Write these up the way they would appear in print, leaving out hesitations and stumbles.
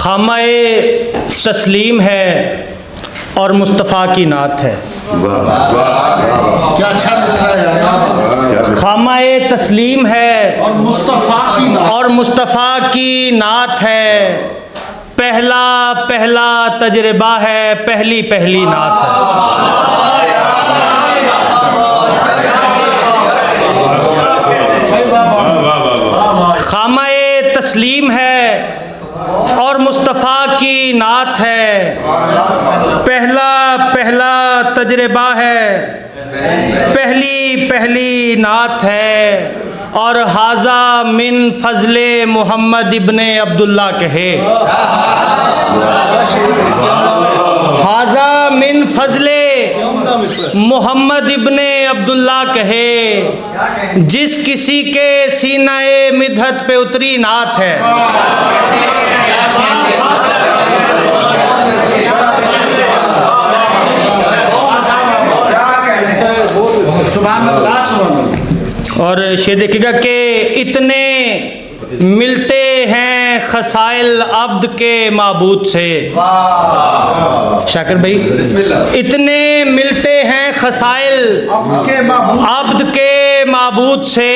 खामाए तस्लीम है और मुस्तफ़ा की नात है। क्या अच्छा मिसरा है। खामाए तस्लीम है और मुस्तफ़ा की नात है। पहला पहला तजर्बा है, पहली पहली नात है। खामाए तस्लीम है और मुस्तफ़ा की नात है। पहला पहला तजर्बा है, पहली पहली नात है। और हाजा मिन फजले मोहम्मद इब्ने अब्दुल्ला कहे। हाजा मिन फजले मोहम्मद इब्ने अब्दुल्ला कहे। जिस किसी के सीनाए मिदहत पे उतरी नात है। और ये देखिएगा कि इतने मिलते हैं खसाइल अब्द के माबूद से। शाकिर भाई, इतने मिलते हैं खसाइल अब्द के माबूद से।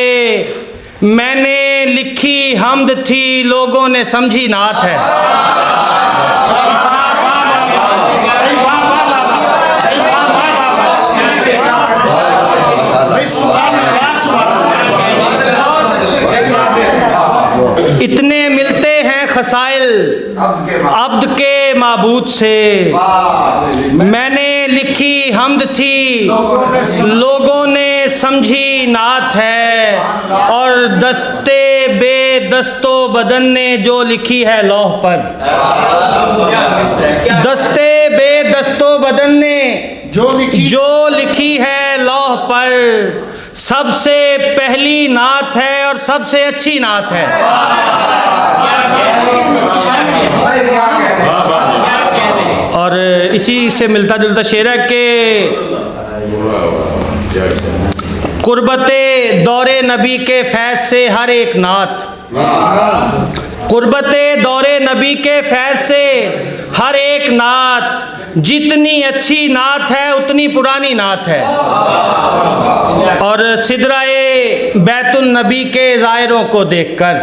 मैंने लिखी हमद थी, लोगों ने समझी नात है। इतने मिलते हैं खसाइल अब्द के माबूद से। मैंने लिखी हमद थी, लोगों ने समझी नात है। और दस्ते बेदस्तो बदन ने जो लिखी है लौह पर। दस्ते बेदस्तो बदन ने जो लिखी है लौह पर। सबसे पहली नात है और सबसे अच्छी नात है। और इसी से मिलता जुलता शेर है कि कुर्बते दौरे नबी के फैज़ से हर एक नात। कुर्बते दौरे नबी के फैज़ से हर एक नात। जितनी अच्छी नात है उतनी पुरानी नात है। और सिदराए बैतुल नबी के ज़ायरों को देखकर,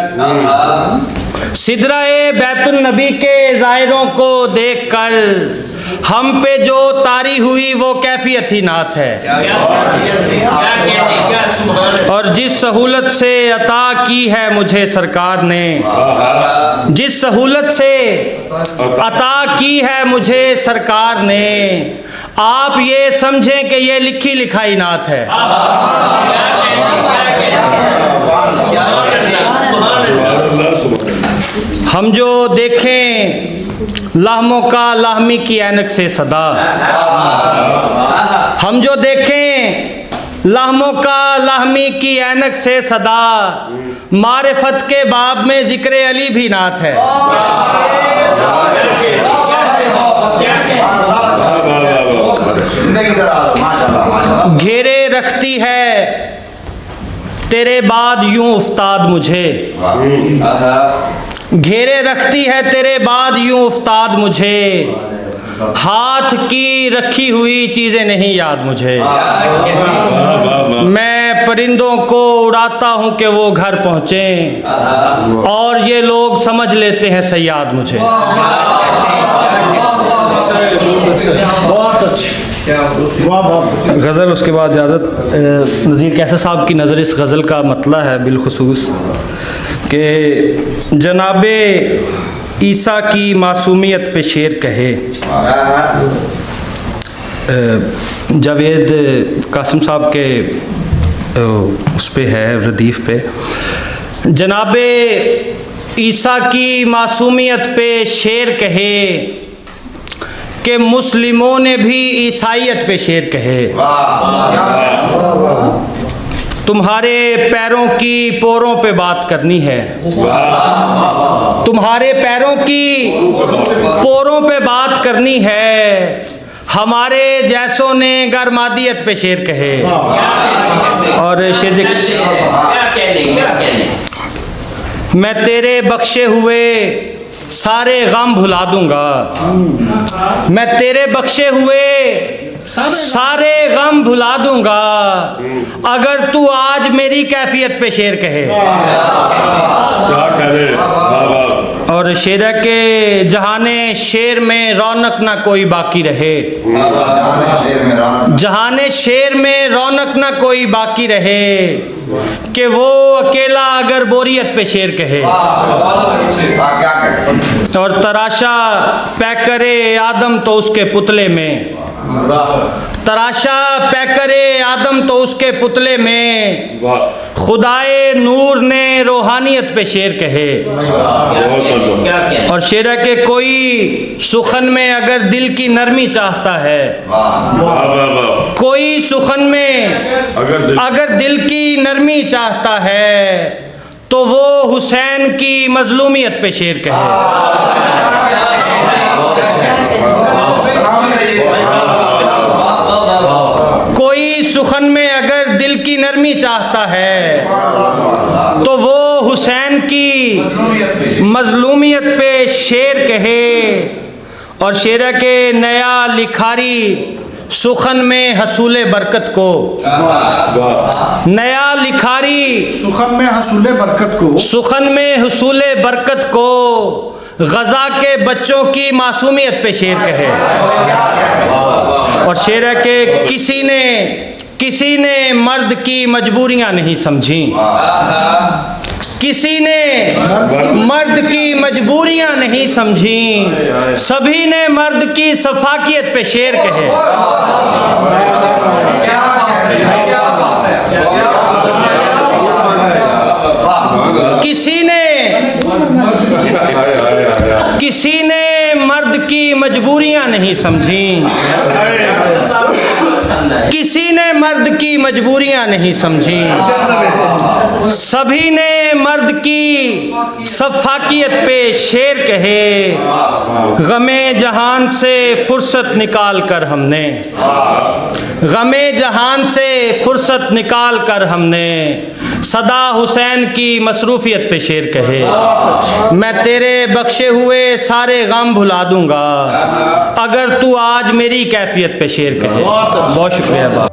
सिदराए बैतुल नबी के ज़ायरों को देखकर हम पे जो तारी हुई वो कैफियत ही नात है। और जिस सहूलत से अता की है मुझे सरकार ने, जिस सहूलत से अता की है मुझे सरकार ने, आप ये समझें कि ये लिखी लिखाई नात है। हम जो देखें लाहमों का लाहमी की ऐनक से सदा। हम जो देखें लाहमों का लाहमी की ऐनक से सदा। मारिफत के बाब में जिक्र अली भी नात है। घेरे रखती है तेरे बाद यूं उस्ताद मुझे। घेरे रखती है तेरे बाद यूं उस्ताद मुझे। हाथ की रखी हुई चीज़ें नहीं याद मुझे। मैं परिंदों को उड़ाता हूँ कि वो घर पहुँचें, और ये लोग समझ लेते हैं सयाद मुझे। बहुत अच्छी गज़ल। उसके बाद इजाज़त। नज़ीर कैसा साहब की नज़र इस गज़ल का मतला है बिलखुसूस कि जनाबे ईसा की मासूमियत पे शेर कहे। जावेद कासिम साहब के उस पे है रदीफ़ पे, जनाबे ईसा की मासूमियत पे शेर कहे कि मुस्लिमों ने भी ईसाइयत पे शेर कहे। तुम्हारे पैरों की पोरों पे बात करनी है। तुम्हारे पैरों की पोरों पे बात करनी है। हमारे जैसों ने गरमादियत पे शेर कहे। और शेर मैं तेरे बख्शे हुए सारे गम भुला दूंगा। मैं तेरे बख्शे हुए सारे गम भुला दूंगा अगर तू आज मेरी कैफियत पे शेर कहे। क्या कह रहे? वाह वाह। और शेर है के जहाने शेर में रौनक ना कोई बाकी रहे, जहाने शेर में रौनक ना कोई बाकी रहे, कि वो अकेला अगर बोरियत पे शेर कहे। और तराशा पैकरे आदम तो उसके पुतले में, तराशा पैकरे आदम तो उसके पुतले में, वाह। खुदाए नूर ने रूहानियत पे शेर कहे। और शेर है कि कोई सुखन में अगर दिल की नरमी चाहता है, वाह वाह वाह। कोई सुखन में अगर दिल की नरमी चाहता है तो वो हुसैन की मजलूमियत पे शेर कहे। कोई सुखन में अगर दिल की नरमी चाहता है तो वो हुसैन की मजलूमियत पे शेर कहे। और शेर है के नया लिखारी सुखन में हसूले बरकत को, नया लिखारी सुखन में हसूले बरकत को, सुखन में हसूले बरकत को गजा के बच्चों की मासूमियत पे शेर कहे। और शेर है कि किसी ने मर्द की मजबूरियां नहीं समझी, किसी ने मर्द की मजबूरियां नहीं समझी, सभी ने मर्द की सफाकियत पे शेर कहे। किसी ने मर्द की मजबूरियां नहीं समझी, किसी ने मर्द की मजबूरियां नहीं समझी, सभी ने मर्द की सफाकियत पे शेर कहे। गमे जहान से फुर्सत निकाल कर हमने, गमे जहान से फुर्सत निकाल कर हमने सदा हुसैन की मसरूफियत पे शेर कहे। मैं तेरे बख्शे हुए सारे गम भुला दूंगा अगर तू आज मेरी कैफियत पे शेर कहे। बहुत शुक्रिया बाप।